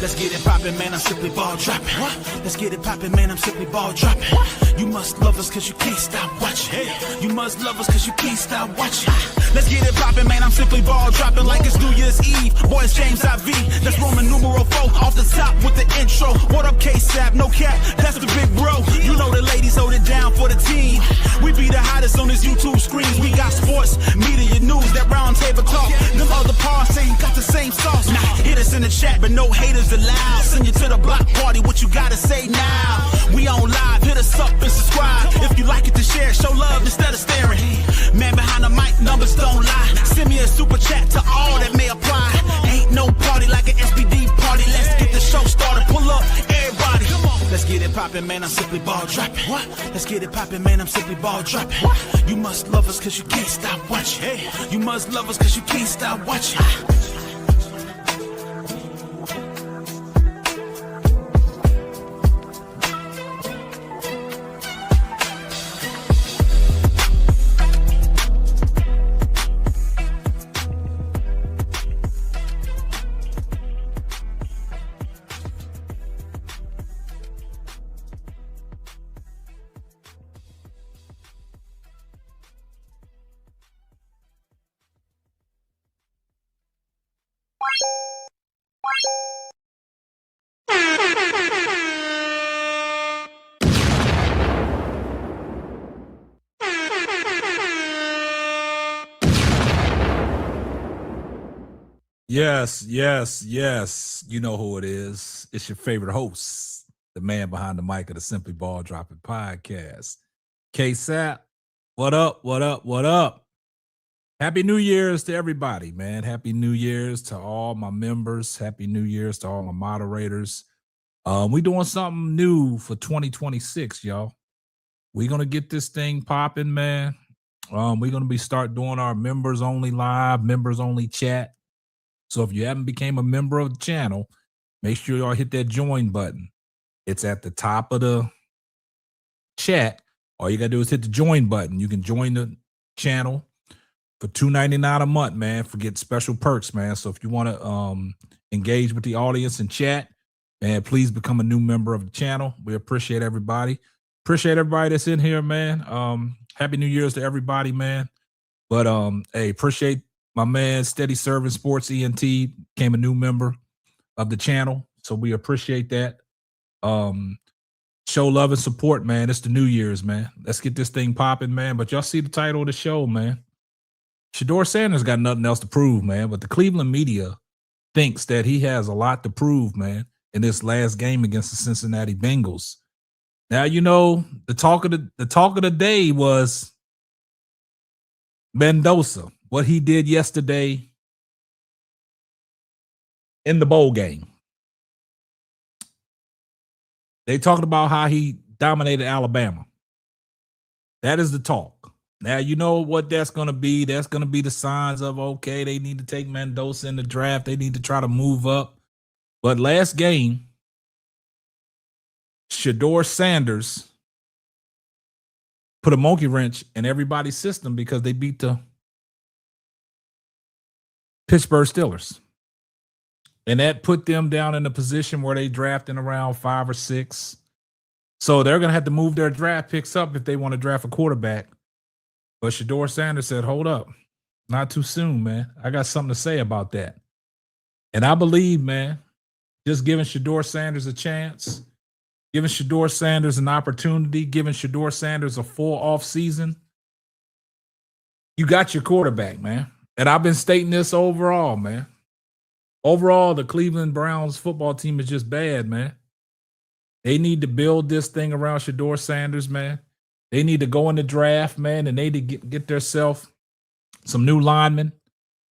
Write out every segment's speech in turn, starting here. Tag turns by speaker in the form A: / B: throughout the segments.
A: Let's get it poppin', man, I'm simply ball dropping. Let's get it poppin', man, I'm simply ball dropping. You must love us cause you can't stop watching. You must love us cause you can't stop watching. Let's get it poppin', man, I'm simply ball dropping like it's New Year's Eve. Boy, it's James IV, that's Roman numeral 4 off the top with the intro. What up, K-Sap, no cap, that's the big bro. You know the ladies hold it down for the team. We be the hottest on this YouTube screens. We got sports, media, news, that round table talk. Them other parts ain't got the same sauce. Nah, hit us in the chat, but no haters allowed. Send you to the block party, what you gotta say now? We on live, hit us up and subscribe. If you like it, to share, show love instead of staring. Man behind the mic, numbers don't lie. Send me a super chat to all that may apply. Ain't no party like an SPD party. Let's get the show started, pull up, everybody. Let's get it poppin', man, I'm simply ball dropping. Let's get it poppin', man, I'm simply ball dropping. You must love us cause you can't stop watching. You must love us cause you can't stop watching.
B: Yes. You know who it is. It's your favorite host, the man behind the mic of the Simply Ball Dropping Podcast. K-Sap, what up? Happy New Year's to everybody, man. Happy New Year's to all my members. Happy New Year's to all my moderators. We doing something new for 2026, y'all. We're going to get this thing popping, man. We're going to be start doing our members only live, members only chat. So if you haven't became a member of the channel, make sure y'all hit that join button. It's at the top of the chat. All you got to do is hit the join button. You can join the channel for $2.99 a month, man. Forget special perks, man. So if you want to engage with the audience and chat, man, please become a new member of the channel. We appreciate everybody. Appreciate everybody that's in here, man. Happy New Year's to everybody, man. But hey, appreciate my man, Steady Serving Sports ENT, became a new member of the channel. So we appreciate that. Show love and support, man. It's the New Year's, man. Let's get this thing popping, man. But y'all see the title of the show, man. Shedeur Sanders got nothing else to prove, man. But the Cleveland media thinks that he has a lot to prove, man, in this last game against the Cincinnati Bengals. Now, you know, the talk of the day was Mendoza, what he did yesterday in the bowl game. They talked about how he dominated Alabama. That is the talk. Now, you know what that's going to be. That's going to be the signs of, okay, they need to take Mendoza in the draft. They need to try to move up. But last game, Shedeur Sanders put a monkey wrench in everybody's system because they beat the Pittsburgh Steelers. And that put them down in a position where they drafting around 5 or 6. So they're going to have to move their draft picks up if they want to draft a quarterback. But Shedeur Sanders said, hold up, not too soon, man. I got something to say about that. And I believe, man, just giving Shedeur Sanders a chance, giving Shedeur Sanders an opportunity, giving Shedeur Sanders a full off season, you got your quarterback, man. And I've been stating this overall, man. Overall, the Cleveland Browns football team is just bad, man. They need to build this thing around Shedeur Sanders, man. They need to go in the draft, man, and they need to get themselves some new linemen.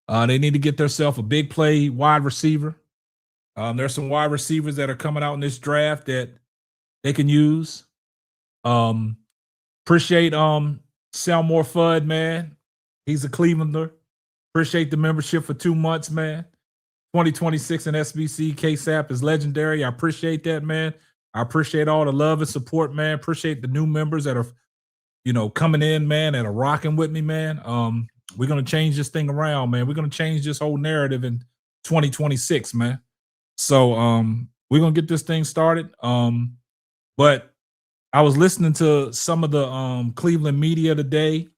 B: They need to get themselves a big play wide receiver. There's some wide receivers that are coming out in this draft that they can use. Appreciate Selmore Fudd, man. He's a Clevelander. Appreciate the membership for 2 months, man. 2026 in SBC. KSAP is legendary. I appreciate that, man. I appreciate all the love and support, man. Appreciate the new members that are, coming in, man, that are rocking with me, man. We're gonna change this thing around, man. We're gonna change this whole narrative in 2026, man. So we're gonna get this thing started. But I was listening to some of the Cleveland media today.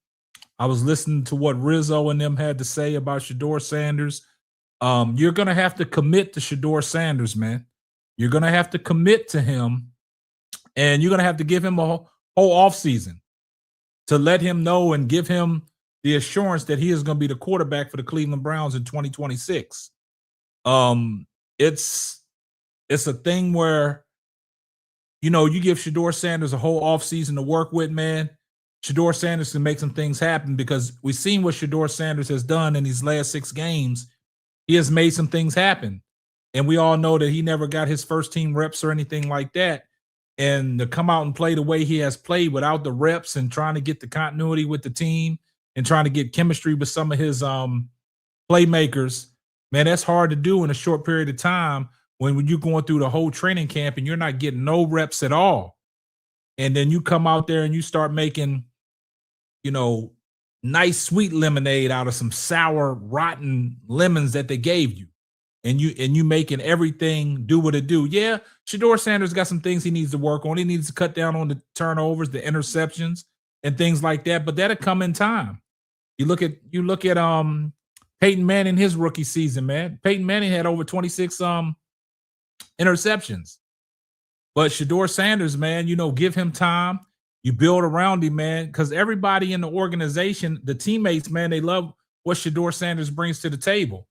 B: I was listening to what Rizzo and them had to say about Shedeur Sanders. You're going to have to commit to Shedeur Sanders, man. You're going to have to commit to him, and you're going to have to give him a whole offseason to let him know and give him the assurance that he is going to be the quarterback for the Cleveland Browns in 2026. It's a thing where, you give Shedeur Sanders a whole offseason to work with, man. Shedeur Sanders can make some things happen because we've seen what Shedeur Sanders has done in these last 6 games. He has made some things happen. And we all know that he never got his first team reps or anything like that. And to come out and play the way he has played without the reps and trying to get the continuity with the team and trying to get chemistry with some of his playmakers, man, that's hard to do in a short period of time when you're going through the whole training camp and you're not getting no reps at all. And then you come out there and you start making, nice sweet lemonade out of some sour, rotten lemons that they gave you. And you making everything do what it do. Yeah, Shedeur Sanders got some things he needs to work on. He needs to cut down on the turnovers, the interceptions, and things like that. But that'll come in time. You look at Peyton Manning his rookie season, man. Peyton Manning had over 26 interceptions. But Shedeur Sanders, man, give him time. You build around him, man, because everybody in the organization, the teammates, man, they love what Shedeur Sanders brings to the table.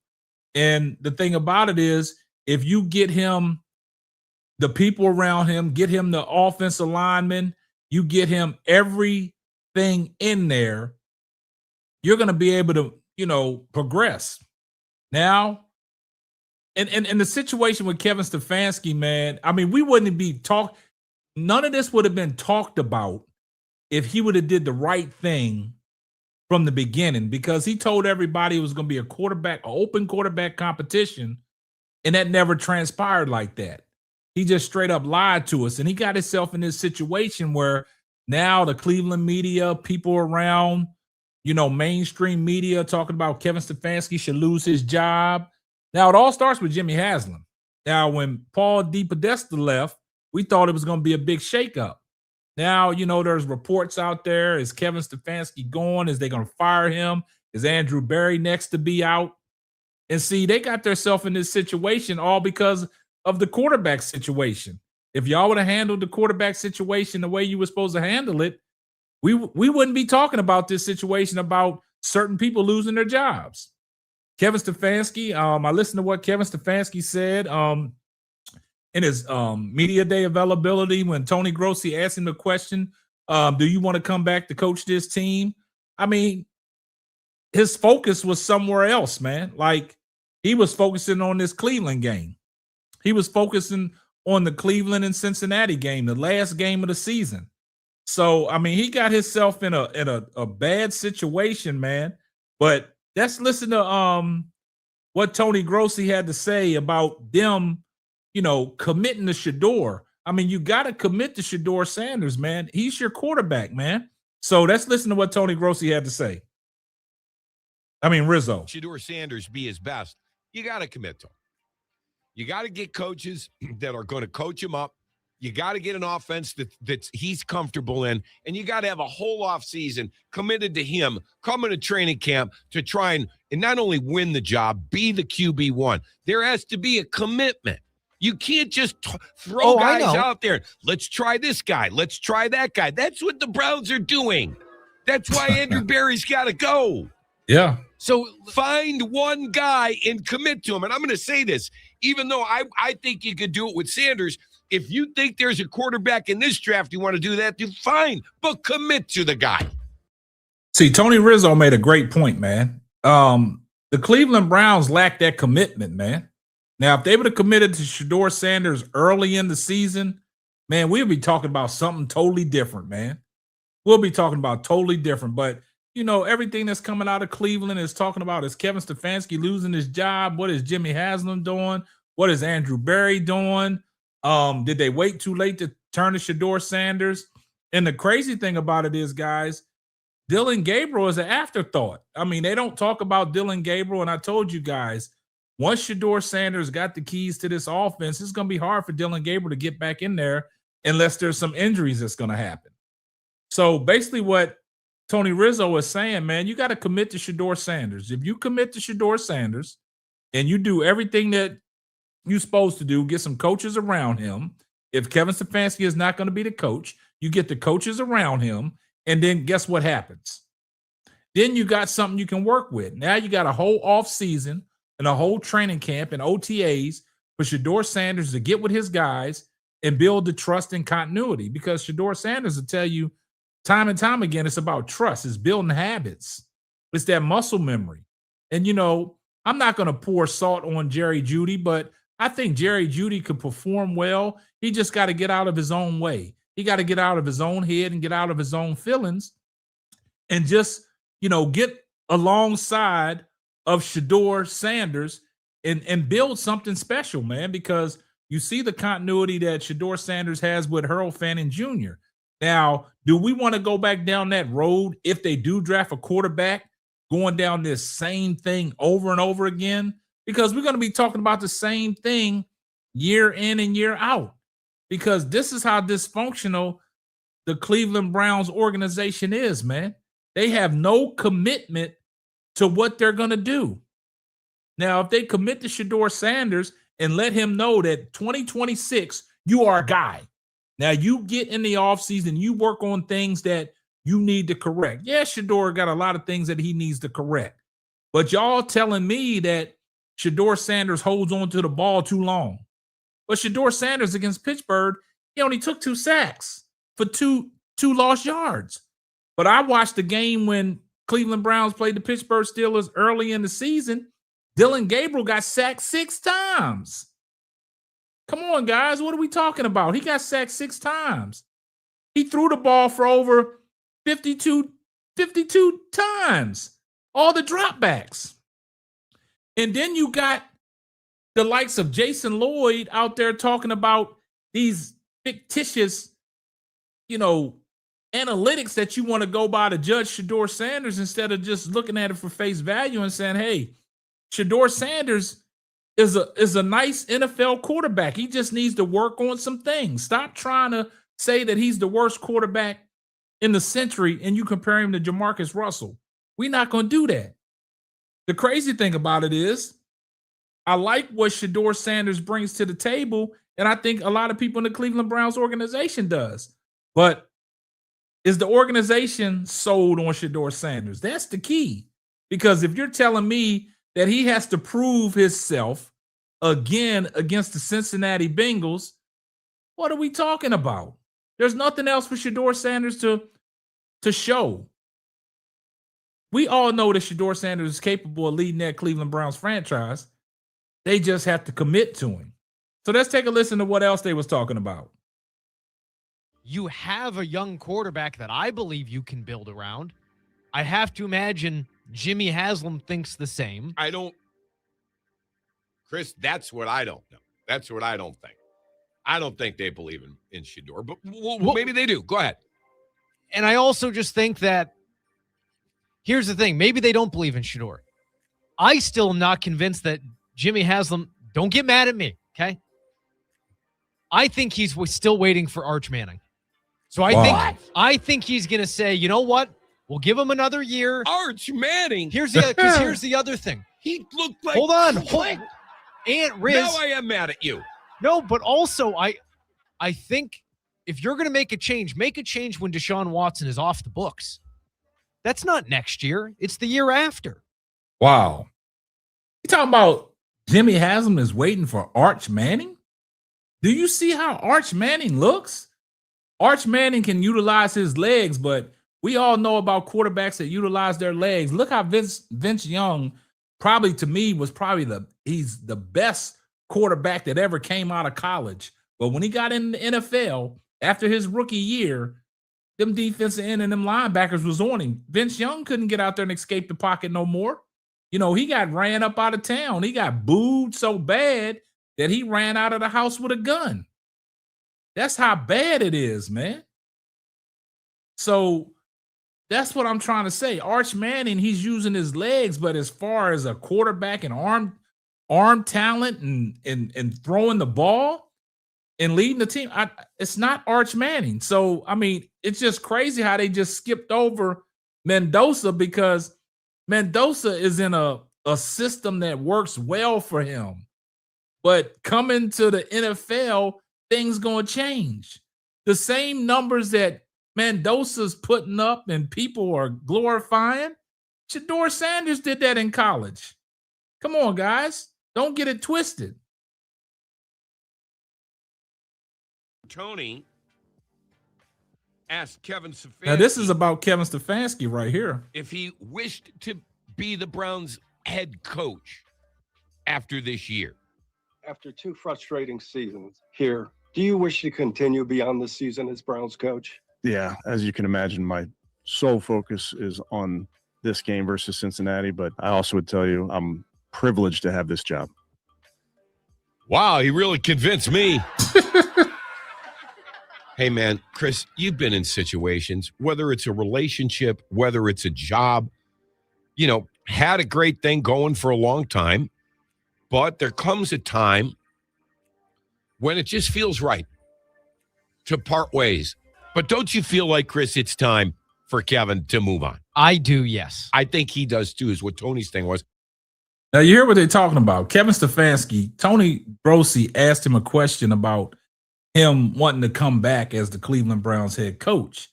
B: And the thing about it is, if you get him, the people around him, get him the offensive lineman, you get him everything in there, you're going to be able to, progress. Now, and the situation with Kevin Stefanski, man, I mean, we wouldn't be none of this would have been talked about if he would have did the right thing from the beginning, because he told everybody it was going to be an open quarterback competition, and that never transpired like that. He just straight up lied to us, and he got himself in this situation where now the Cleveland media, people around, mainstream media talking about Kevin Stefanski should lose his job. Now, it all starts with Jimmy Haslam. Now, when Paul DePodesta left, we thought it was going to be a big shakeup. Now, there's reports out there. Is Kevin Stefanski gone? Is they going to fire him? Is Andrew Berry next to be out? And see, they got themselves in this situation all because of the quarterback situation. If y'all would have handled the quarterback situation the way you were supposed to handle it, we wouldn't be talking about this situation about certain people losing their jobs. Kevin Stefanski, I listened to what Kevin Stefanski said in his media day availability when Tony Grossi asked him the question, do you want to come back to coach this team? I mean, his focus was somewhere else, man. Like, he was focusing on this Cleveland game. He was focusing on the Cleveland and Cincinnati game, the last game of the season. So, I mean, he got himself in a bad situation, man. But let's listen to what Tony Grossi had to say about them, committing to Shedeur. I mean, you got to commit to Shedeur Sanders, man. He's your quarterback, man. So let's listen to what Tony Grossi had to say. I mean, Rizzo.
C: Shedeur Sanders be his best. You got to commit to him. You got to get coaches that are going to coach him up. You got to get an offense that he's comfortable in, and you got to have a whole offseason committed to him coming to training camp to try and not only win the job, be the QB1. There has to be a commitment. You can't just throw guys out there. Let's try this guy. Let's try that guy. That's what the Browns are doing. That's why Andrew Berry's got to go.
B: Yeah.
C: So find one guy and commit to him. And I'm going to say this, even though I think you could do it with Sanders, if you think there's a quarterback in this draft you want to do that, then fine, but commit to the guy.
B: See, Tony Rizzo made a great point, man. The Cleveland Browns lack that commitment, man. Now, if they would have committed to Shedeur Sanders early in the season, man, we'll be talking about something totally different, man. We'll be talking about totally different. But, everything that's coming out of Cleveland is talking about is Kevin Stefanski losing his job? What is Jimmy Haslam doing? What is Andrew Berry doing? Did they wait too late to turn to Shedeur Sanders? And the crazy thing about it is, guys, Dylan Gabriel is an afterthought. I mean, they don't talk about Dylan Gabriel. And I told you guys, once Shedeur Sanders got the keys to this offense, it's going to be hard for Dylan Gabriel to get back in there unless there's some injuries that's going to happen. So basically what Tony Rizzo is saying, man, you got to commit to Shedeur Sanders. If you commit to Shedeur Sanders and you do everything that you're supposed to do, get some coaches around him. If Kevin Stefanski is not going to be the coach, you get the coaches around him, and then guess what happens? Then you got something you can work with. Now you got a whole off season and a whole training camp and OTAs for Shedeur Sanders to get with his guys and build the trust and continuity, because Shedeur Sanders will tell you time and time again, it's about trust. It's building habits. It's that muscle memory. And, I'm not going to pour salt on Jerry Jeudy, but I think Jerry Jeudy could perform well. He just got to get out of his own way. He got to get out of his own head and get out of his own feelings and just, get alongside of Shedeur Sanders and build something special, man, because you see the continuity that Shedeur Sanders has with Harold Fanning Jr. Now, do we want to go back down that road if they do draft a quarterback, going down this same thing over and over again? Because we're going to be talking about the same thing year in and year out, because this is how dysfunctional the Cleveland Browns organization is, man. They have no commitment to what they're going to do. Now, if they commit to Shedeur Sanders and let him know that 2026, you are a guy. Now, you get in the offseason, you work on things that you need to correct. Yeah, Shedeur got a lot of things that he needs to correct. But y'all telling me that Shedeur Sanders holds on to the ball too long. But Shedeur Sanders against Pittsburgh, he only took 2 sacks for two lost yards. But I watched the game when Cleveland Browns played the Pittsburgh Steelers early in the season. Dylan Gabriel got sacked 6 times. Come on, guys. What are we talking about? He got sacked 6 times. He threw the ball for over 52 times. All the dropbacks. And then you got the likes of Jason Lloyd out there talking about these fictitious, analytics that you want to go by to judge Shedeur Sanders instead of just looking at it for face value and saying, hey, Shedeur Sanders is a nice NFL quarterback. He just needs to work on some things. Stop trying to say that he's the worst quarterback in the century and you compare him to Jamarcus Russell. We're not going to do that. The crazy thing about it is I like what Shedeur Sanders brings to the table, and I think a lot of people in the Cleveland Browns organization does. But is the organization sold on Shedeur Sanders? That's the key. Because if you're telling me that he has to prove himself again against the Cincinnati Bengals, what are we talking about? There's nothing else for Shedeur Sanders to show. We all know that Shedeur Sanders is capable of leading that Cleveland Browns franchise. They just have to commit to him. So let's take a listen to what else they was talking about.
D: You have a young quarterback that I believe you can build around. I have to imagine Jimmy Haslam thinks the same.
C: Chris, that's what I don't know. That's what I don't think. I don't think they believe in Shedeur, but maybe they do. Go ahead.
D: And I also just think that, here's the thing. Maybe they don't believe in Shedeur. I still am not convinced that Jimmy Haslam, don't get mad at me, okay? I think he's still waiting for Arch Manning. So I think he's going to say, you know what? We'll give him another year.
C: Arch Manning.
D: Here's the other thing.
C: He looked like.
D: Hold on. Aunt Riz.
C: Now I am mad at you.
D: No, but also I think if you're going to make a change when Deshaun Watson is off the books. That's not next year. It's the year after.
B: Wow. You talking about Jimmy Haslam is waiting for Arch Manning? Do you see how Arch Manning looks? Arch Manning can utilize his legs, but we all know about quarterbacks that utilize their legs. Look how Vince Young, probably to me, he's the best quarterback that ever came out of college. But when he got in the NFL after his rookie year, them defensive end and them linebackers was on him. Vince Young couldn't get out there and escape the pocket no more. You know, he got ran up out of town. He got booed so bad that he ran out of the house with a gun. That's how bad it is, man. So that's what I'm trying to say. Arch Manning, he's using his legs, but as far as a quarterback and arm talent and throwing the ball and leading the team, it's not Arch Manning. So, I mean, it's just crazy how they just skipped over Mendoza because Mendoza is in a system that works well for him. But coming to the NFL, things going to change. The same numbers that Mendoza's putting up and people are glorifying, Shedeur Sanders did that in college. Come on, guys. Don't get it twisted.
C: Tony asked Kevin Stefanski.
B: Now, this is about Kevin Stefanski right here.
C: If he wished to be the Browns head coach after this year.
E: After 2 frustrating seasons here, do you wish to continue beyond this season as Browns coach?
F: Yeah, as you can imagine, my sole focus is on this game versus Cincinnati, but I also would tell you I'm privileged to have this job.
C: Wow, he really convinced me. Hey, man, Chris, you've been in situations, whether it's a relationship, whether it's a job, you know, had a great thing going for a long time, but there comes a time when it just feels right to part ways. But don't you feel like, Chris, it's time for Kevin to move on?
D: I do, yes.
C: I think he does too, is what Tony's thing was.
B: Now, you hear what they're talking about. Kevin Stefanski, Tony Grossi asked him a question about him wanting to come back as the Cleveland Browns head coach.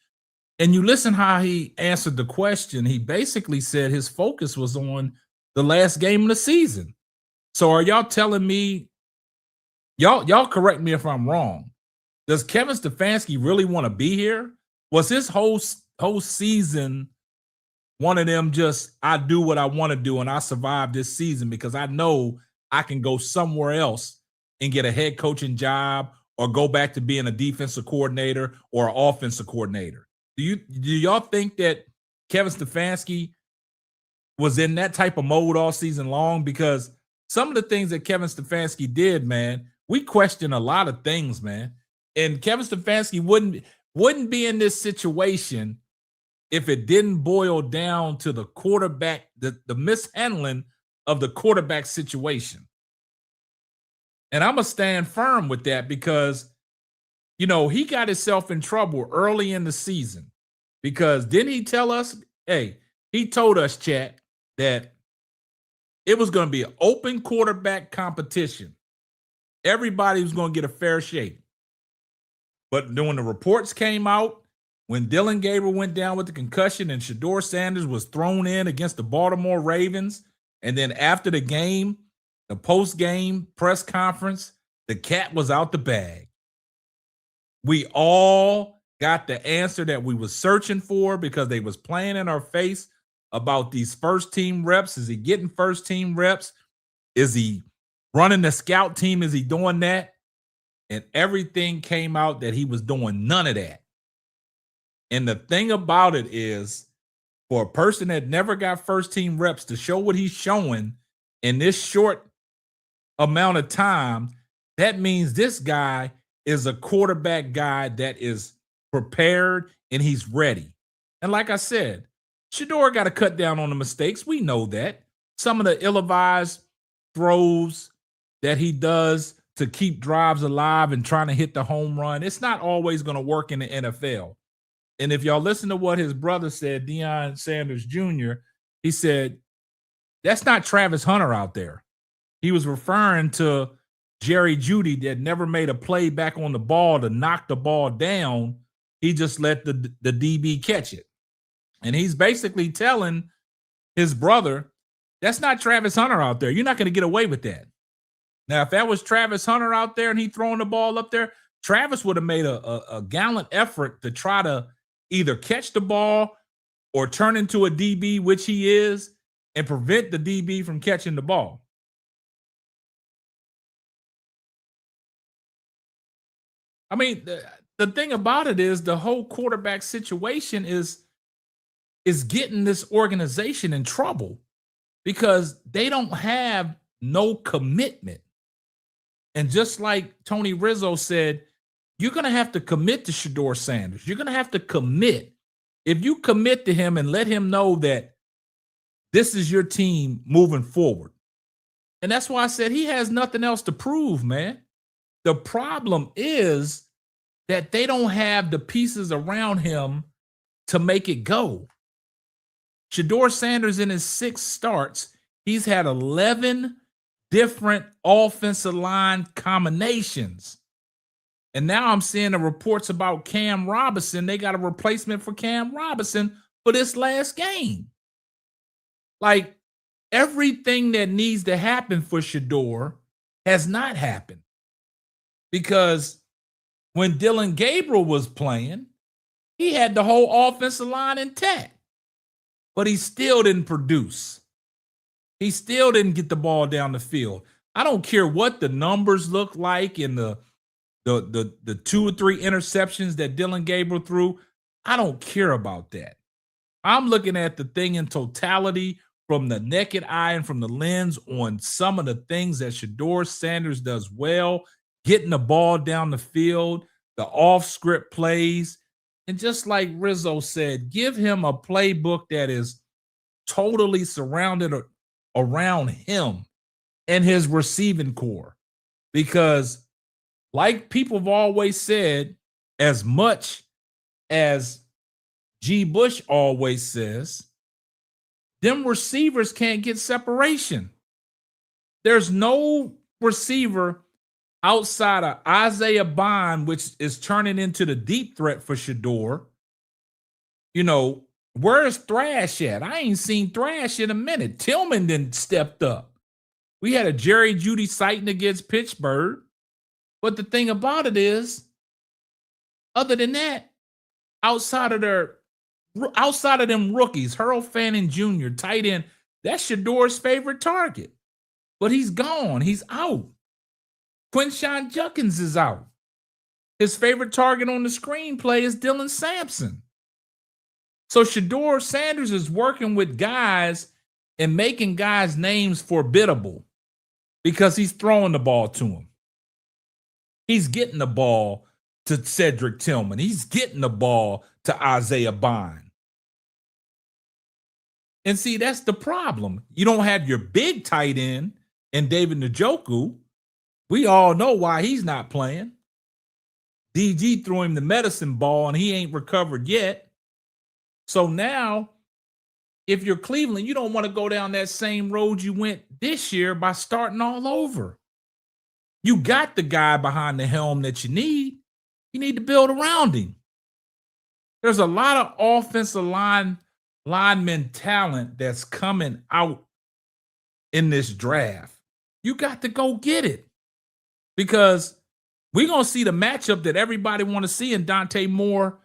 B: And you listen how he answered the question. He basically said his focus was on the last game of the season. So are y'all telling me, y'all correct me if I'm wrong, does Kevin Stefanski really want to be here? Was his whole season one of them just, I do what I want to do and I survive this season because I know I can go somewhere else and get a head coaching job or go back to being a defensive coordinator or an offensive coordinator? Do y'all think that Kevin Stefanski was in that type of mode all season long? Because some of the things that Kevin Stefanski did, man, we question a lot of things, man. And Kevin Stefanski wouldn't be in this situation if it didn't boil down to the quarterback, the mishandling of the quarterback situation. And I'm going to stand firm with that because, you know, he got himself in trouble early in the season because didn't he tell us, hey, he told us, chat, that it was going to be an open quarterback competition. Everybody was going to get a fair shake. But when the reports came out, when Dylan Gabriel went down with the concussion and Shedeur Sanders was thrown in against the Baltimore Ravens, and then after the game, the post-game press conference, the cat was out the bag. We all got the answer that we was searching for because they was playing in our face about these first-team reps. Is he getting first-team reps? Is he running the scout team? Is he doing that? And everything came out that he was doing none of that. And the thing about it is, for a person that never got first-team reps to show what he's showing in this short amount of time, that means this guy is a quarterback guy that is prepared and he's ready. And like I said, Shador got to cut down on the mistakes. We know that. Some of the ill-advised throws that he does to keep drives alive and trying to hit the home run, it's not always going to work in the NFL. And if y'all listen to what his brother said, Deion Sanders Jr., he said, that's not Travis Hunter out there. He was referring to Jerry Jeudy that never made a play back on the ball to knock the ball down. He just let the DB catch it. And he's basically telling his brother, that's not Travis Hunter out there. You're not going to get away with that. Now, if that was Travis Hunter out there and he throwing the ball up there, Travis would have made a gallant effort to try to either catch the ball or turn into a DB, which he is, and prevent the DB from catching the ball. I mean, the thing about it is the whole quarterback situation is getting this organization in trouble because they don't have no commitment. And just like Tony Rizzo said, you're going to have to commit to Shedeur Sanders. You're going to have to commit. If you commit to him and let him know that this is your team moving forward. And that's why I said he has nothing else to prove, man. The problem is that they don't have the pieces around him to make it go. Shedeur Sanders, in his 6 starts, he's had 11 different offensive line combinations. And now I'm seeing the reports about Cam Robinson. They got a replacement for Cam Robinson for this last game. Like, everything that needs to happen for Shedeur has not happened. Because when Dylan Gabriel was playing, he had the whole offensive line intact. But he still didn't produce. He still didn't get the ball down the field. I don't care what the numbers look like in the 2 or 3 interceptions that Dylan Gabriel threw. I don't care about that. I'm looking at the thing in totality from the naked eye and from the lens on some of the things that Shedeur Sanders does well, getting the ball down the field, the off-script plays. And just like Rizzo said, give him a playbook that is totally surrounded around him and his receiving core. Because like people have always said, as much as G. Bush always says, them receivers can't get separation. There's no receiver outside of Isaiah Bond, which is turning into the deep threat for Shedeur. You know, where's Thrash at? I ain't seen Thrash in a minute. Tillman didn't stepped up. We had a Jerry Jeudy sighting against Pittsburgh. But the thing about it is, other than that, outside of them rookies, Harold Fanning Jr., tight end, that's Shedeur's favorite target. But he's gone. He's out. Quinshon Judkins is out. His favorite target on the screenplay is Dylan Sampson. So Shedeur Sanders is working with guys and making guys' names formidable because he's throwing the ball to them. He's getting the ball to Cedric Tillman. He's getting the ball to Isaiah Bond. And see, that's the problem. You don't have your big tight end in David Njoku. We all know why he's not playing. DG threw him the medicine ball and he ain't recovered yet. So now, if you're Cleveland, you don't want to go down that same road you went this year by starting all over. You got the guy behind the helm that you need. You need to build around him. There's a lot of offensive lineman talent that's coming out in this draft. You got to go get it. Because we're going to see the matchup that everybody want to see in Dante Moore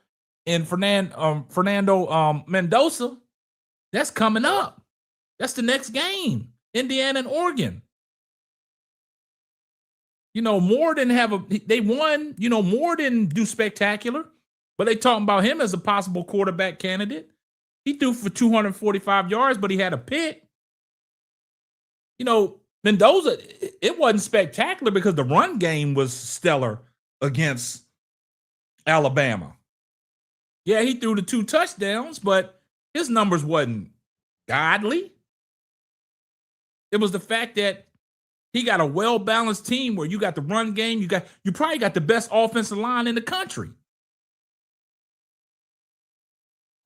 B: and Fernando Mendoza. That's coming up. That's the next game. Indiana and Oregon. You know, Moore they won, you know, Moore didn't do spectacular, but they talking about him as a possible quarterback candidate. He threw for 245 yards, but he had a pick. You know, Mendoza, it wasn't spectacular because the run game was stellar against Alabama. Yeah, he threw the 2 touchdowns, but his numbers wasn't godly. It was the fact that he got a well-balanced team where you got the run game. You probably got the best offensive line in the country.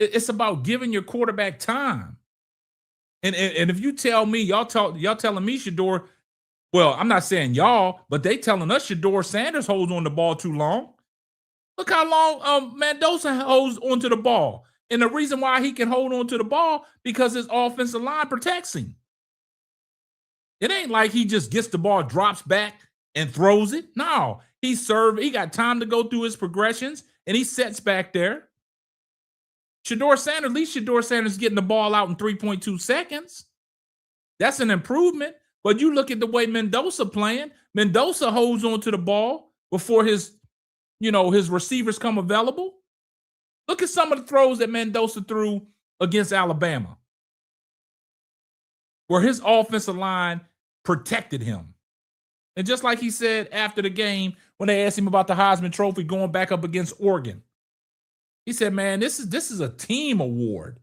B: It's about giving your quarterback time. And if you tell me, y'all telling me Shedeur, well, I'm not saying y'all, but they telling us Shedeur Sanders holds on the ball too long. Look how long Mendoza holds onto the ball. And the reason why he can hold on to the ball, because his offensive line protects him. It ain't like he just gets the ball, drops back, and throws it. No, he got time to go through his progressions, and he sets back there. Shedeur Sanders, at least Shedeur Sanders getting the ball out in 3.2 seconds. That's an improvement. But you look at the way Mendoza playing. Mendoza holds on to the ball before his his receivers come available. Look at some of the throws that Mendoza threw against Alabama, where his offensive line protected him. And just like he said after the game, when they asked him about the Heisman Trophy going back up against Oregon, he said, man, this is a team award.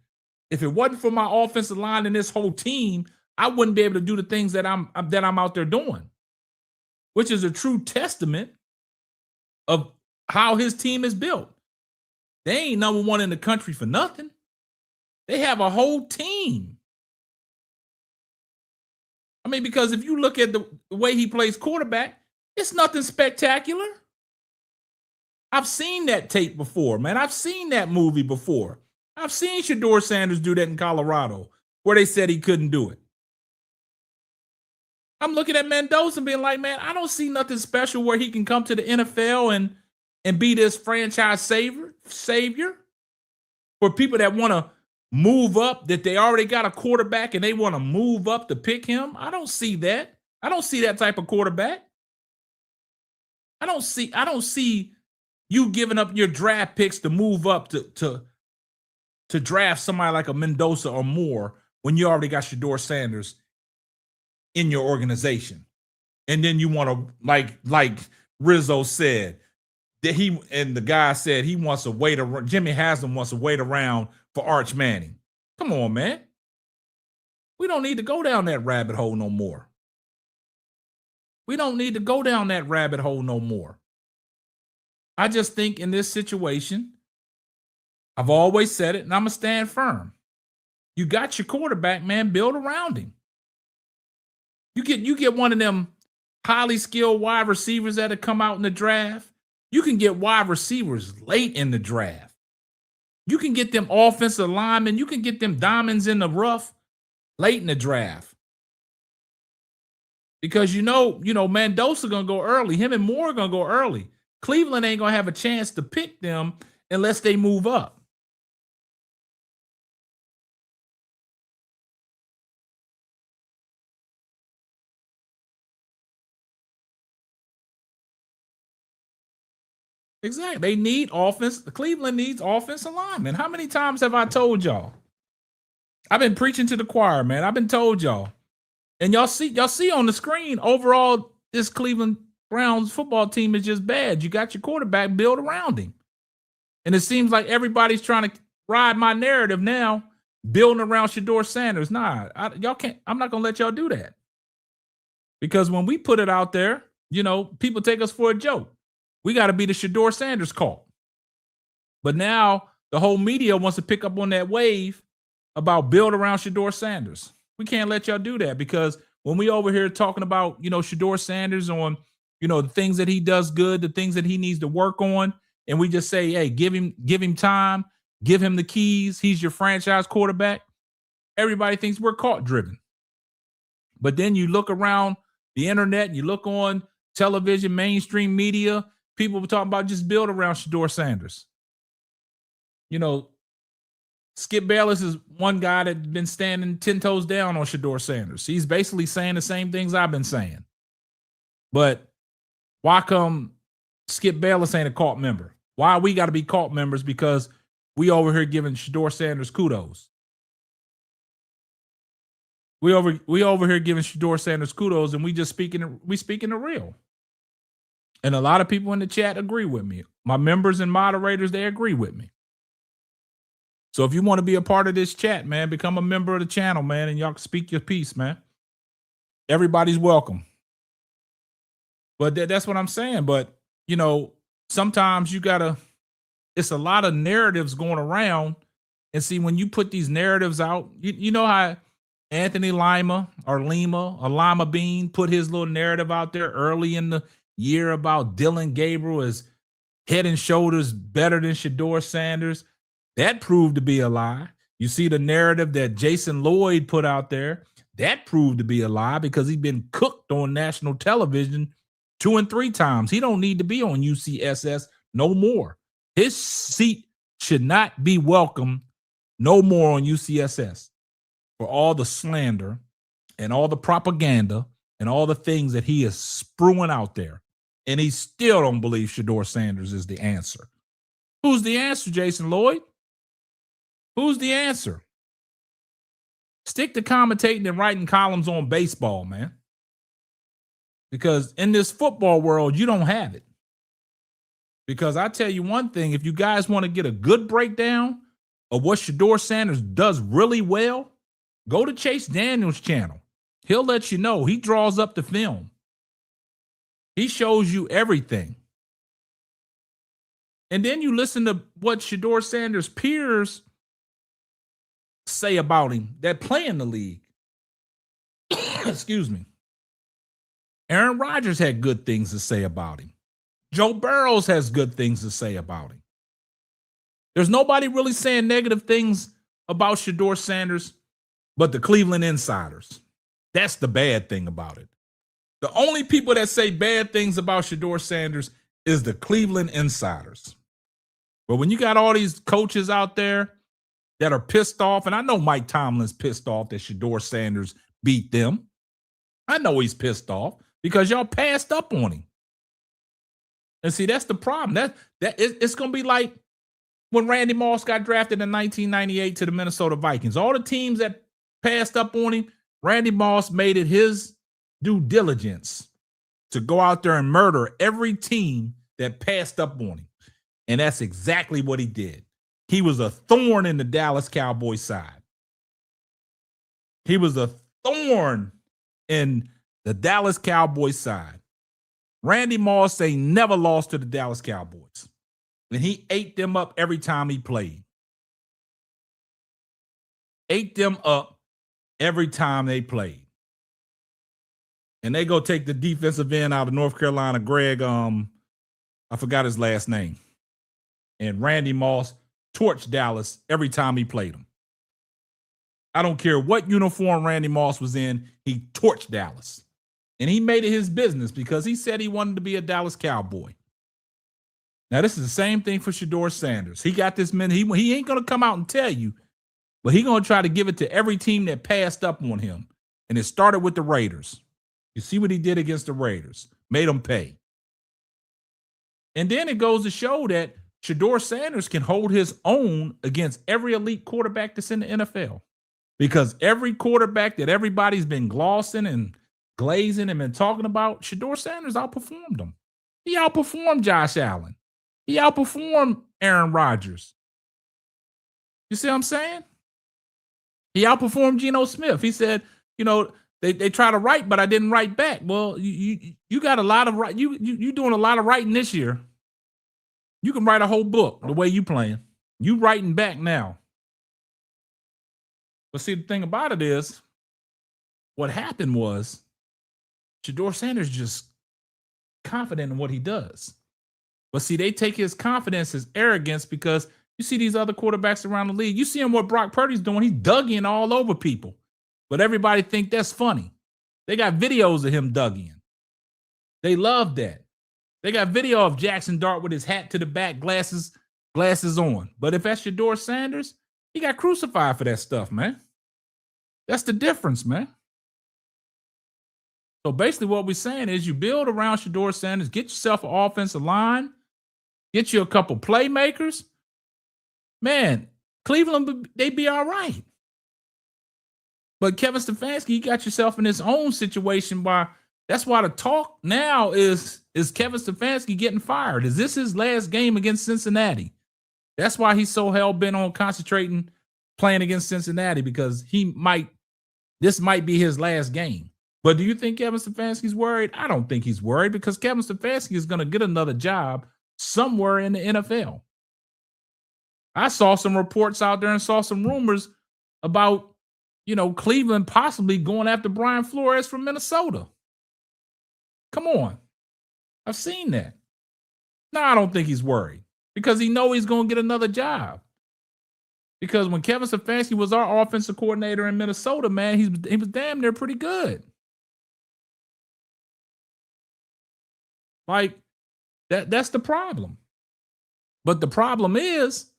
B: If it wasn't for my offensive line and this whole team, I wouldn't be able to do the things that I'm out there doing, which is a true testament of how his team is built. They ain't number one in the country for nothing. They have a whole team. I mean, because if you look at the way he plays quarterback, it's nothing spectacular. I've seen that tape before, man. I've seen that movie before. I've seen Shedeur Sanders do that in Colorado, where they said he couldn't do it. I'm looking at Mendoza and being like, man, I don't see nothing special where he can come to the NFL and be this franchise savior for people that want to move up, that they already got a quarterback and they want to move up to pick him. I don't see that. I don't see that type of quarterback. I don't see you giving up your draft picks to move up to draft somebody like a Mendoza or more when you already got Shedeur Sanders in your organization. And then you want to, like Rizzo said, that the guy said he wants to wait around, Jimmy Haslam wants to wait around for Arch Manning. Come on, man. We don't need to go down that rabbit hole no more. We don't need to go down that rabbit hole no more. I just think in this situation, I've always said it, and I'm going to stand firm. You got your quarterback, man. Build around him. You get one of them highly skilled wide receivers that have come out in the draft. You can get wide receivers late in the draft. You can get them offensive linemen. You can get them diamonds in the rough late in the draft. Because Mendoza going to go early. Him and Moore are going to go early. Cleveland ain't going to have a chance to pick them unless they move up. Exactly. They need offense. Cleveland needs offensive linemen. How many times have I told y'all? I've been preaching to the choir, man. I've been told y'all. And y'all see on the screen, overall, this Cleveland Browns football team is just bad. You got your quarterback, build around him. And it seems like everybody's trying to ride my narrative now, building around Shedeur Sanders. Nah, y'all can't. I'm not going to let y'all do that. Because when we put it out there, people take us for a joke. We got to be the Shedeur Sanders cult. But now the whole media wants to pick up on that wave about build around Shedeur Sanders. We can't let y'all do that, because when we over here talking about, Shedeur Sanders on, the things that he does good, the things that he needs to work on, and we just say, hey, give him time, give him the keys, he's your franchise quarterback, everybody thinks we're cult driven. But then you look around the internet, you look on television, mainstream media, people were talking about just build around Shedeur Sanders. Skip Bayless is one guy that's been standing 10 toes down on Shedeur Sanders. He's basically saying the same things I've been saying. But why come Skip Bayless ain't a cult member? Why we got to be cult members? Because we over here giving Shedeur Sanders kudos. We over here giving Shedeur Sanders kudos, and we speaking the real. And a lot of people in the chat agree with me. My members and moderators, they agree with me. So if you want to be a part of this chat, man, become a member of the channel, man, and y'all can speak your piece, man. Everybody's welcome. But that's what I'm saying. But, sometimes it's a lot of narratives going around. And see, when you put these narratives out, you know how Anthony Lima Bean put his little narrative out there early in the year about Dylan Gabriel is head and shoulders better than Shedeur Sanders. That proved to be a lie. You see the narrative that Jason Lloyd put out there. That proved to be a lie, because he's been cooked on national television 2 and 3 times. He don't need to be on UCSS no more. His seat should not be welcome no more on UCSS for all the slander and all the propaganda and all the things that he is spewing out there. And he still don't believe Shedeur Sanders is the answer. Who's the answer, Jason Lloyd? Who's the answer? Stick to commentating and writing columns on baseball, man. Because in this football world, you don't have it. Because I tell you one thing, if you guys want to get a good breakdown of what Shedeur Sanders does really well, go to Chase Daniels' channel. He'll let you know. He draws up the film. He shows you everything. And then you listen to what Shedeur Sanders' peers say about him that play in the league. Excuse me. Aaron Rodgers had good things to say about him. Joe Burrows has good things to say about him. There's nobody really saying negative things about Shedeur Sanders but the Cleveland insiders. That's the bad thing about it. The only people that say bad things about Shedeur Sanders is the Cleveland insiders. But when you got all these coaches out there that are pissed off, and I know Mike Tomlin's pissed off that Shedeur Sanders beat them. I know he's pissed off because y'all passed up on him. And see, that's the problem. It's going to be like when Randy Moss got drafted in 1998 to the Minnesota Vikings. All the teams that passed up on him, Randy Moss made it his due diligence to go out there and murder every team that passed up on him. And that's exactly what he did. He was a thorn in the Dallas Cowboys side. He was a thorn in the Dallas Cowboys side. Randy Moss ain't never lost to the Dallas Cowboys. And he ate them up every time he played. Ate them up every time they played. And they go take the defensive end out of North Carolina, Greg, I forgot his last name. And Randy Moss torched Dallas every time he played them. I don't care what uniform Randy Moss was in, he torched Dallas. And he made it his business because he said he wanted to be a Dallas Cowboy. Now, this is the same thing for Shedeur Sanders. He got this man. He ain't going to come out and tell you, but he's going to try to give it to every team that passed up on him. And it started with the Raiders. You see what he did against the Raiders. Made them pay. And then it goes to show that Shedeur Sanders can hold his own against every elite quarterback that's in the NFL. Because every quarterback that everybody's been glossing and glazing and been talking about, Shedeur Sanders outperformed them. He outperformed Josh Allen. He outperformed Aaron Rodgers. You see what I'm saying? He outperformed Geno Smith. He said, they try to write, but I didn't write back. Well, you got a lot of right. You doing a lot of writing this year. You can write a whole book the way you playing. You writing back now. But see, the thing about it is, what happened was Shedeur Sanders just confident in what he does. But see, they take his confidence as arrogance because you see these other quarterbacks around the league. You see him what Brock Purdy's doing. He's dug in all over people. But everybody think that's funny. They got videos of him dug in. They love that. They got video of Jackson Dart with his hat to the back, glasses on. But if that's Shedeur Sanders, he got crucified for that stuff, man. That's the difference, man. So basically what we're saying is you build around Shedeur Sanders, get yourself an offensive line, get you a couple playmakers. Man, Cleveland, they be all right. But Kevin Stefanski, you got yourself in his own situation that's why the talk now is Kevin Stefanski getting fired? Is this his last game against Cincinnati? That's why he's so hell-bent on concentrating playing against Cincinnati, because this might be his last game. But do you think Kevin Stefanski's worried? I don't think he's worried, because Kevin Stefanski is going to get another job somewhere in the NFL. I saw some reports out there and saw some rumors about, Cleveland possibly going after Brian Flores from Minnesota. Come on. I've seen that. No, I don't think he's worried, because he knows he's going to get another job. Because when Kevin Stefanski was our offensive coordinator in Minnesota, man, he was damn near pretty good. Like, that's the problem. But the problem is,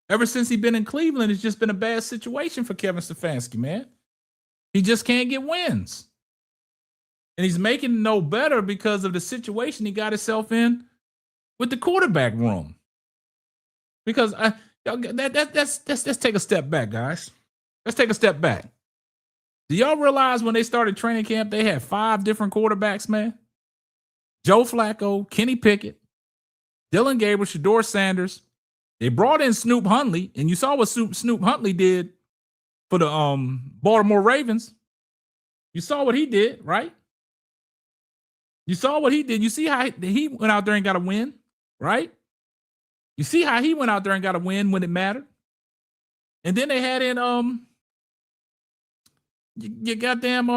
B: ever since he's been in Cleveland, it's just been a bad situation for Kevin Stefanski, man. He just can't get wins. And he's making it no better because of the situation he got himself in with the quarterback room. Because let's take a step back, guys. Let's take a step back. Do y'all realize when they started training camp, they had 5 different quarterbacks, man? Joe Flacco, Kenny Pickett, Dylan Gabriel, Shedeur Sanders. They brought in Snoop Huntley, and you saw what Snoop Huntley did for the Baltimore Ravens. You saw what he did, right? You saw what he did. You see how he went out there and got a win, right? You see how he went out there and got a win when it mattered. And then they had in you goddamn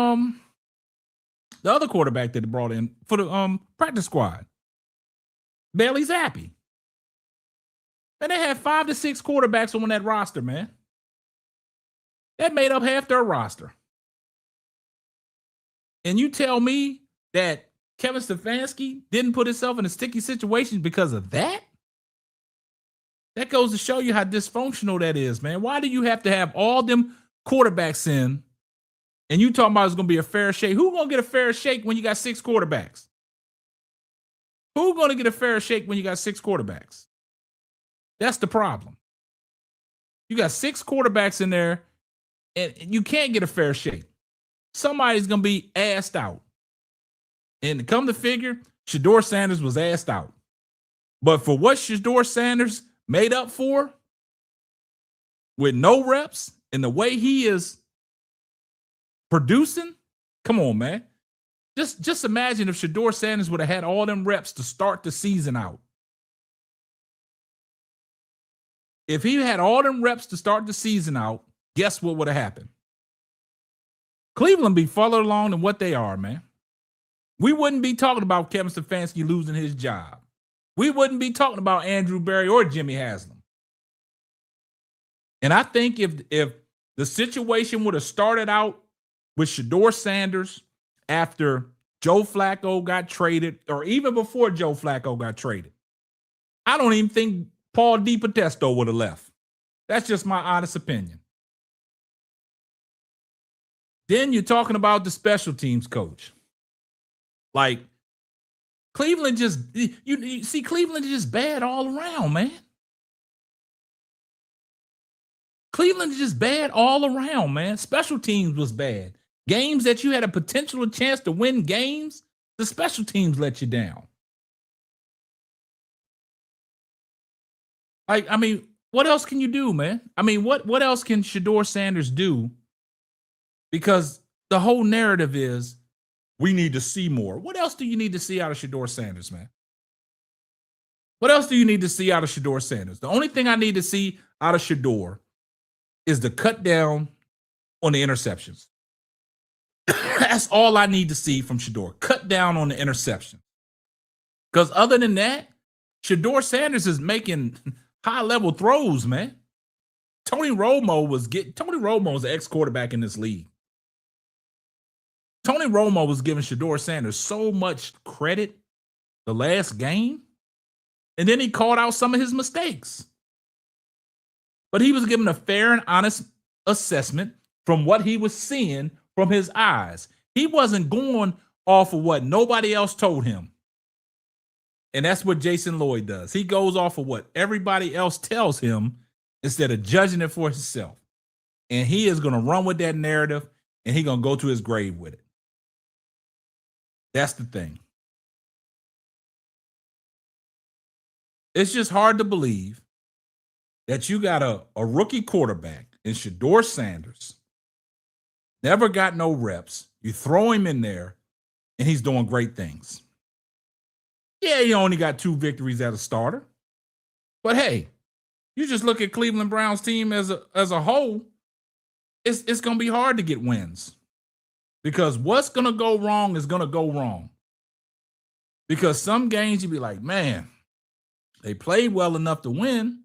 B: the other quarterback that they brought in for the practice squad, Bailey Zappi. And they had 5 to 6 quarterbacks on that roster, man. That made up half their roster. And you tell me that Kevin Stefanski didn't put himself in a sticky situation because of that? That goes to show you how dysfunctional that is, man. Why do you have to have all them quarterbacks in and you talking about it's going to be a fair shake? Who's going to get a fair shake when you got 6 quarterbacks? Who's going to get a fair shake when you got 6 quarterbacks? That's the problem. You got 6 quarterbacks in there and you can't get a fair shake. Somebody's going to be assed out. And to come to figure, Shedeur Sanders was assed out. But for what Shedeur Sanders made up for with no reps and the way he is producing, come on, man. Just imagine if Shedeur Sanders would have had all them reps to start the season out. If he had all them reps to start the season out, guess what would have happened? Cleveland be further along than what they are, man. We wouldn't be talking about Kevin Stefanski losing his job. We wouldn't be talking about Andrew Berry or Jimmy Haslam. And I think if the situation would have started out with Shedeur Sanders after Joe Flacco got traded, or even before Joe Flacco got traded, I don't even think Paul DiPotesto would have left. That's just my honest opinion. Then you're talking about the special teams coach. Like, Cleveland just, you see, Cleveland is just bad all around, man. Cleveland is just bad all around, man. Special teams was bad. Games that you had a potential chance to win games, the special teams let you down. Like, I mean, what else can you do, man? I mean, what else can Shedeur Sanders do? Because the whole narrative is we need to see more. What else do you need to see out of Shedeur Sanders, man? What else do you need to see out of Shedeur Sanders? The only thing I need to see out of Shedeur is the cut down on the interceptions. That's all I need to see from Shedeur. Cut down on the interception. Because other than that, Shedeur Sanders is making high-level throws, man. Tony Romo's an ex-quarterback in this league. Tony Romo was giving Shedeur Sanders so much credit the last game, and then he called out some of his mistakes. But he was given a fair and honest assessment from what he was seeing from his eyes. He wasn't going off of what nobody else told him. And that's what Jason Lloyd does. He goes off of what everybody else tells him instead of judging it for himself. And he is going to run with that narrative, and he's going to go to his grave with it. That's the thing. It's just hard to believe that you got a rookie quarterback in Shedeur Sanders, never got no reps. You throw him in there, and he's doing great things. Yeah, he only got 2 victories as a starter. But hey, you just look at Cleveland Browns team as a whole, it's going to be hard to get wins. Because what's going to go wrong is going to go wrong. Because some games you be like, man, they played well enough to win,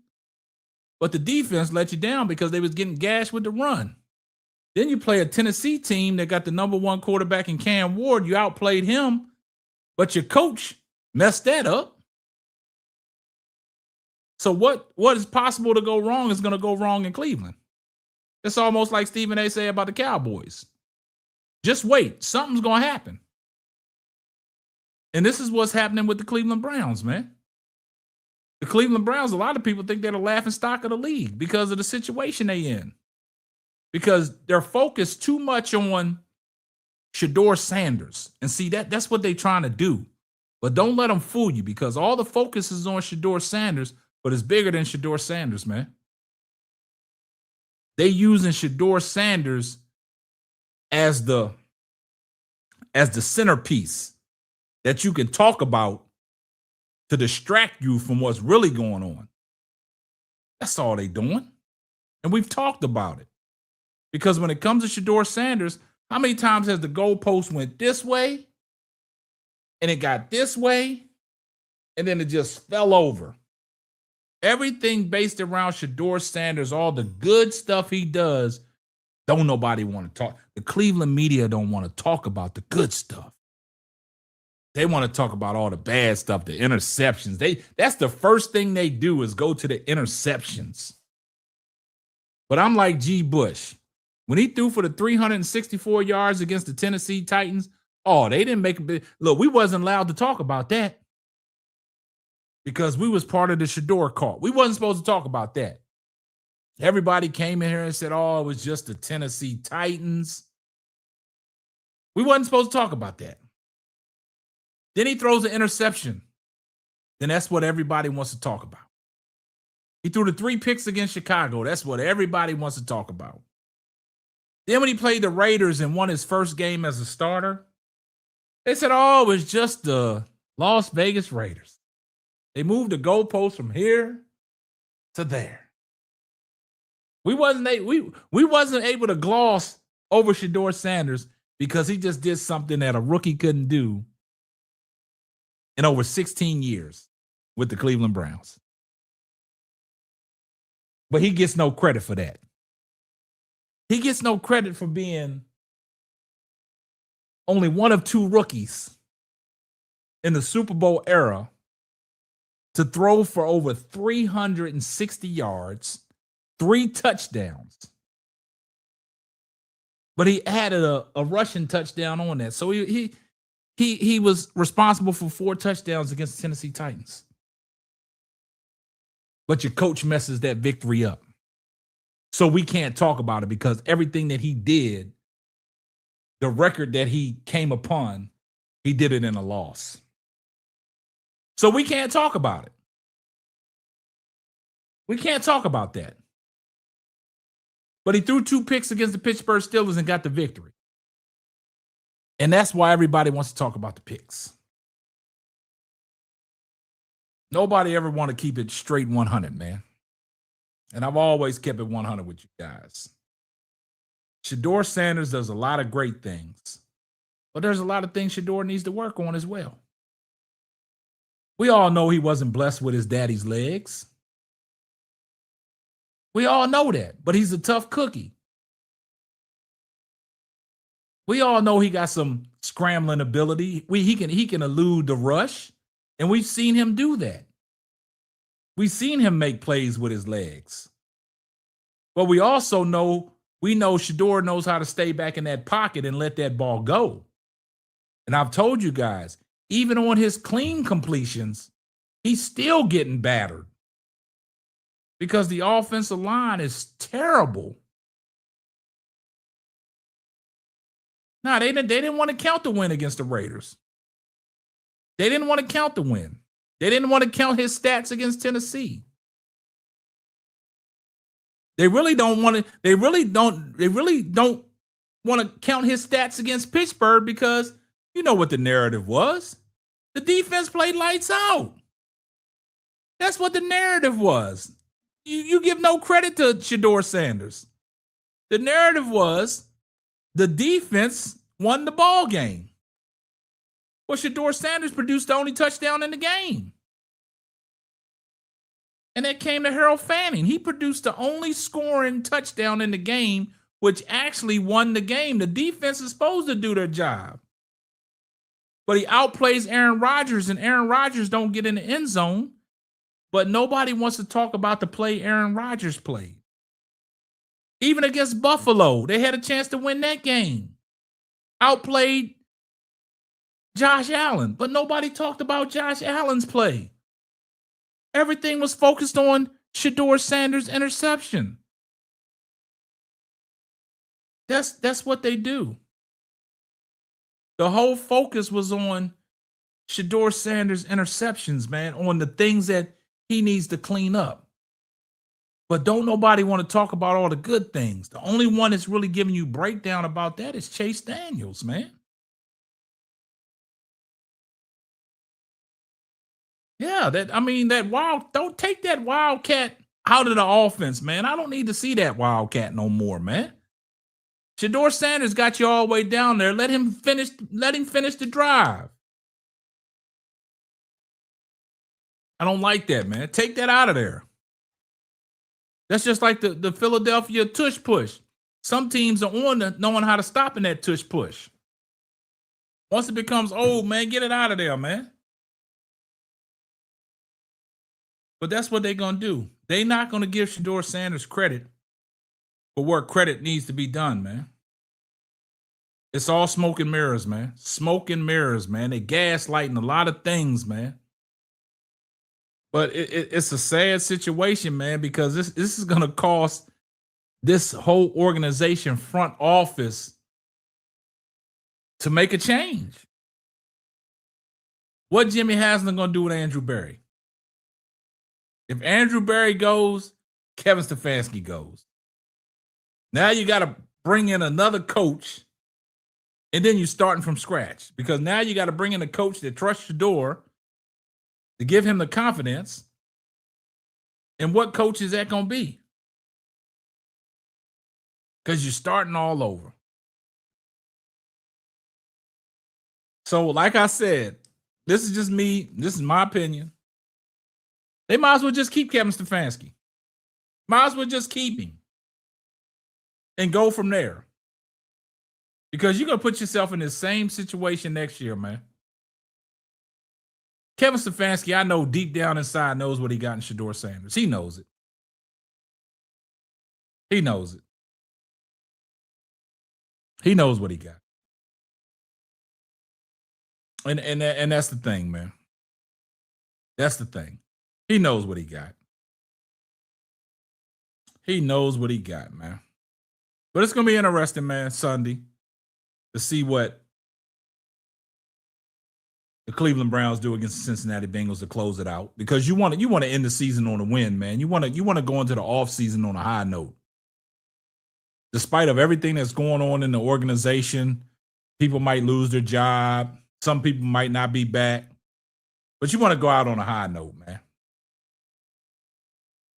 B: but the defense let you down because they was getting gashed with the run. Then you play a Tennessee team that got the number 1 quarterback in Cam Ward. You outplayed him, but your coach messed that up. So what is possible to go wrong is going to go wrong in Cleveland. It's almost like Stephen A. said about the Cowboys. Just wait. Something's going to happen. And this is what's happening with the Cleveland Browns, man. The Cleveland Browns, a lot of people think they're the laughing stock of the league because of the situation they in. Because they're focused too much on Shedeur Sanders. And see, that's what they're trying to do. But don't let them fool you, because all the focus is on Shedeur Sanders, but it's bigger than Shedeur Sanders, man. They using Shedeur Sanders as the centerpiece that you can talk about to distract you from what's really going on. That's all they doing. And we've talked about it. Because when it comes to Shedeur Sanders, how many times has the goalpost went this way and it got this way and then it just fell over? Everything based around Shedeur Sanders, all the good stuff he does, don't nobody want to talk. The Cleveland media don't want to talk about the good stuff. They want to talk about all the bad stuff, the interceptions. That's the first thing they do is go to the interceptions. But I'm like G. Bush. When he threw for the 364 yards against the Tennessee Titans, they didn't make a big look. We wasn't allowed to talk about that because we was part of the Shedeur call. We wasn't supposed to talk about that. Everybody came in here and said, it was just the Tennessee Titans. We wasn't supposed to talk about that. Then he throws an interception. Then that's what everybody wants to talk about. He threw the 3 picks against Chicago. That's what everybody wants to talk about. Then when he played the Raiders and won his first game as a starter, they said, it was just the Las Vegas Raiders. They moved the goalpost from here to there. We wasn't able to gloss over Shedeur Sanders because he just did something that a rookie couldn't do in over 16 years with the Cleveland Browns. But he gets no credit for that. He gets no credit for being only one of 2 rookies in the Super Bowl era to throw for over 360 yards, 3 touchdowns. But he added a rushing touchdown on that. So he was responsible for 4 touchdowns against the Tennessee Titans. But your coach messes that victory up. So we can't talk about it because everything that he did, the record that he came upon, he did it in a loss. So we can't talk about it. We can't talk about that. But he threw 2 picks against the Pittsburgh Steelers and got the victory. And that's why everybody wants to talk about the picks. Nobody ever want to keep it straight 100, man. And I've always kept it 100 with you guys. Shedeur Sanders does a lot of great things, but there's a lot of things Shedeur needs to work on as well. We all know he wasn't blessed with his daddy's legs. We all know that, but he's a tough cookie. We all know he got some scrambling ability. He can elude the rush, and we've seen him do that. We've seen him make plays with his legs. But we also know Shedeur knows how to stay back in that pocket and let that ball go. And I've told you guys, even on his clean completions, he's still getting battered because the offensive line is terrible. No, they didn't want to count the win against the Raiders. They didn't want to count the win. They didn't want to count his stats against Tennessee. They really don't want to. They really don't want to count his stats against Pittsburgh because you know what the narrative was. The defense played lights out. That's what the narrative was. You give no credit to Shedeur Sanders. The narrative was the defense won the ball game. Well, Shedeur Sanders produced the only touchdown in the game. And that came to Harold Fanning. He produced the only scoring touchdown in the game, which actually won the game. The defense is supposed to do their job. But he outplays Aaron Rodgers, and Aaron Rodgers don't get in the end zone. But nobody wants to talk about the play Aaron Rodgers played. Even against Buffalo, they had a chance to win that game. Outplayed Josh Allen, but nobody talked about Josh Allen's play. Everything was focused on Shedeur Sanders' interception. That's what they do. The whole focus was on Shedeur Sanders' interceptions, man, on the things that he needs to clean up. But don't nobody want to talk about all the good things. The only one that's really giving you breakdown about that is Chase Daniels, man. Yeah, don't take that Wildcat out of the offense, man. I don't need to see that Wildcat no more, man. Shedeur Sanders got you all the way down there. Let him finish the drive. I don't like that, man. Take that out of there. That's just like the Philadelphia tush push. Some teams are on to knowing how to stop in that tush push. Once it becomes old, man, get it out of there, man. But that's what they're going to do. They're not going to give Shedeur Sanders credit for where credit needs to be done, man. It's all smoke and mirrors, man. Smoke and mirrors, man. They gaslighting a lot of things, man. But it's a sad situation, man, because this is going to cost this whole organization front office to make a change. What Jimmy Haslam going to do with Andrew Berry? If Andrew Berry goes, Kevin Stefanski goes. Now you got to bring in another coach, and then you're starting from scratch because now you got to bring in a coach that trusts Shedeur to give him the confidence. And what coach is that going to be? Because you're starting all over. So, like I said, this is just me. This is my opinion. They might as well just keep Kevin Stefanski. Might as well just keep him and go from there. Because you're going to put yourself in the same situation next year, man. Kevin Stefanski, I know deep down inside knows what he got in Shedeur Sanders. He knows it. He knows it. He knows what he got. And that's the thing, man. That's the thing. He knows what he got. He knows what he got, man. But it's going to be interesting, man, Sunday to see what the Cleveland Browns do against the Cincinnati Bengals to close it out, because you want to end the season on a win, man. You want to go into the offseason on a high note. Despite of everything that's going on in the organization, people might lose their job. Some people might not be back. But you want to go out on a high note, man.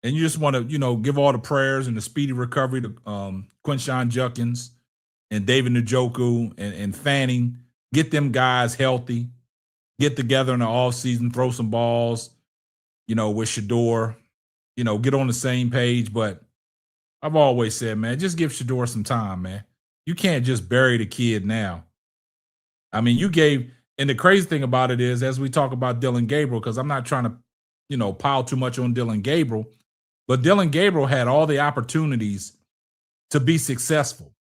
B: And you just want to, give all the prayers and the speedy recovery to Quinshon Judkins and David Njoku and Fanning. Get them guys healthy. Get together in the offseason, throw some balls, with Shedeur, get on the same page. But I've always said, man, just give Shedeur some time, man. You can't just bury the kid now. I mean, and the crazy thing about it is, as we talk about Dillon Gabriel, because I'm not trying to, pile too much on Dillon Gabriel, but Dillon Gabriel had all the opportunities to be successful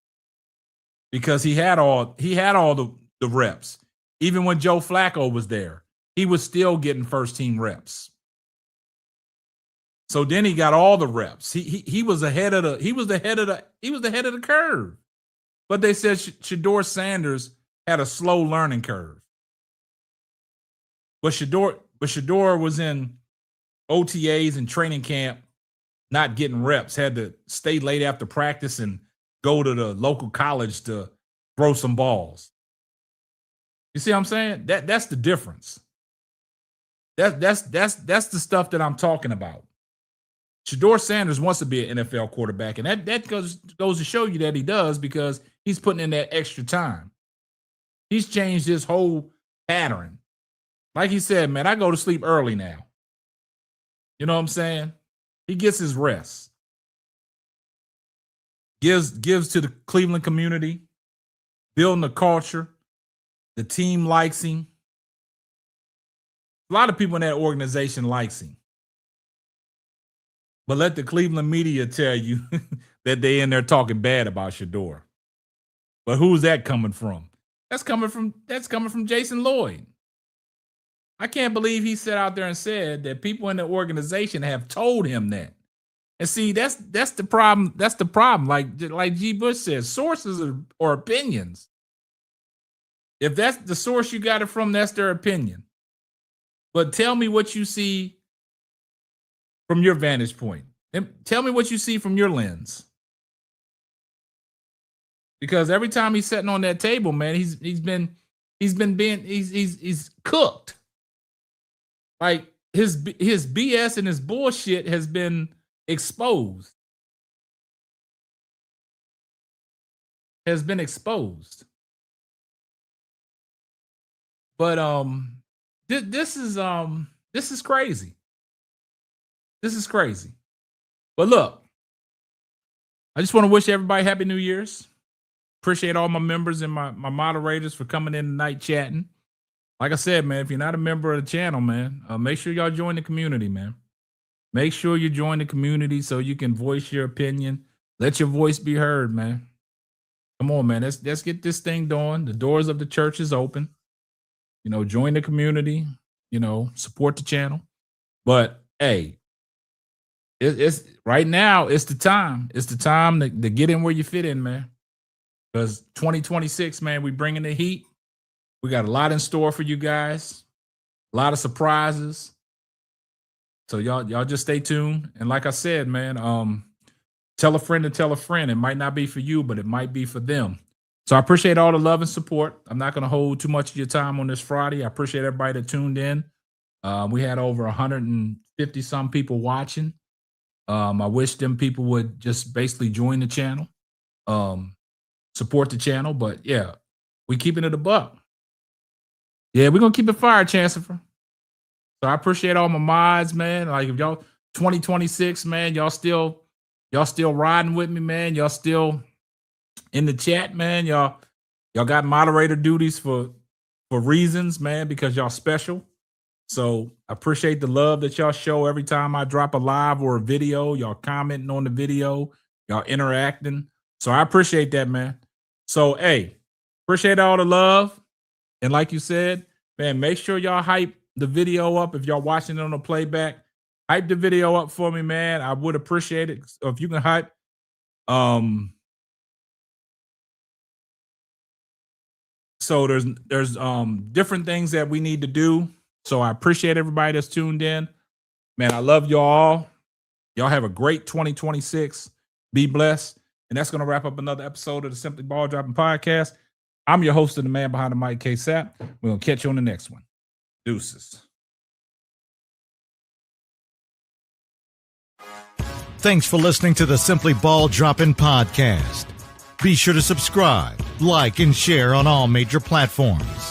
B: because he had all the reps. Even when Joe Flacco was there, he was still getting first team reps. So then he got all the reps. He was ahead of the curve. But they said Shedeur Sanders had a slow learning curve. But Shedeur was in OTAs and training camp, not getting reps, had to stay late after practice and go to the local college to throw some balls. You see what I'm saying? That's the difference. That's the stuff that I'm talking about. Shedeur Sanders wants to be an NFL quarterback, and that goes to show you that he does, because he's putting in that extra time. He's changed his whole pattern. Like he said, man, I go to sleep early now. You know what I'm saying? He gets his rest. Gives to the Cleveland community, building the culture. The team likes him. A lot of people in that organization likes him. But let the Cleveland media tell you that they in there talking bad about Shedeur. But who's that coming from? That's coming from Jason Lloyd. I can't believe he sat out there and said that people in the organization have told him that. And see, that's the problem. That's the problem. Like G. Bush says, sources or opinions. If that's the source you got it from, that's their opinion. But tell me what you see from your vantage point. And tell me what you see from your lens. Because every time he's sitting on that table, man, he's cooked. Like his BS and his bullshit has been exposed. But this is crazy. This is crazy. But look, I just want to wish everybody Happy New Year's. Appreciate all my members and my moderators for coming in tonight chatting. Like I said, man, if you're not a member of the channel, man, make sure y'all join the community, man. Make sure you join the community so you can voice your opinion. Let your voice be heard, man. Come on, man. Let's get this thing going. The doors of the church is open. You know, join the community. You know, support the channel. But hey, it's right now. It's the time. It's the time to get in where you fit in, man. Because 2026, man, we bringing the heat. We got a lot in store for you guys. A lot of surprises. So y'all just stay tuned. And like I said, man, tell a friend to tell a friend. It might not be for you, but it might be for them. So I appreciate all the love and support. I'm not going to hold too much of your time on this Friday. I appreciate everybody that tuned in. We had over 150 some people watching. I wish them people would just basically join the channel, support the channel. But yeah, we keeping it a buck. Yeah, we're going to keep it fire, Chancellor. So I appreciate all my mods, man. Like if y'all 2026, man, y'all still riding with me, man. Y'all still in the chat, man. Y'all got moderator duties for reasons, man, because y'all special. So I appreciate the love that y'all show every time I drop a live or a video. Y'all commenting on the video, y'all interacting. So I appreciate that, man. So hey, appreciate all the love. And like you said, man, make sure y'all hype the video up. If y'all watching it on the playback, hype the video up for me, man. I would appreciate it. So if you can hype, so there's different things that we need to do. So I appreciate everybody that's tuned in. Man, I love y'all. Y'all have a great 2026. Be blessed. And that's going to wrap up another episode of the Simply Ball Dropping Podcast. I'm your host and the man behind the mic, K-Sap. We're going to catch you on the next one. Deuces.
G: Thanks for listening to the Simply Ball Dropping Podcast. Be sure to subscribe, like, and share on all major platforms.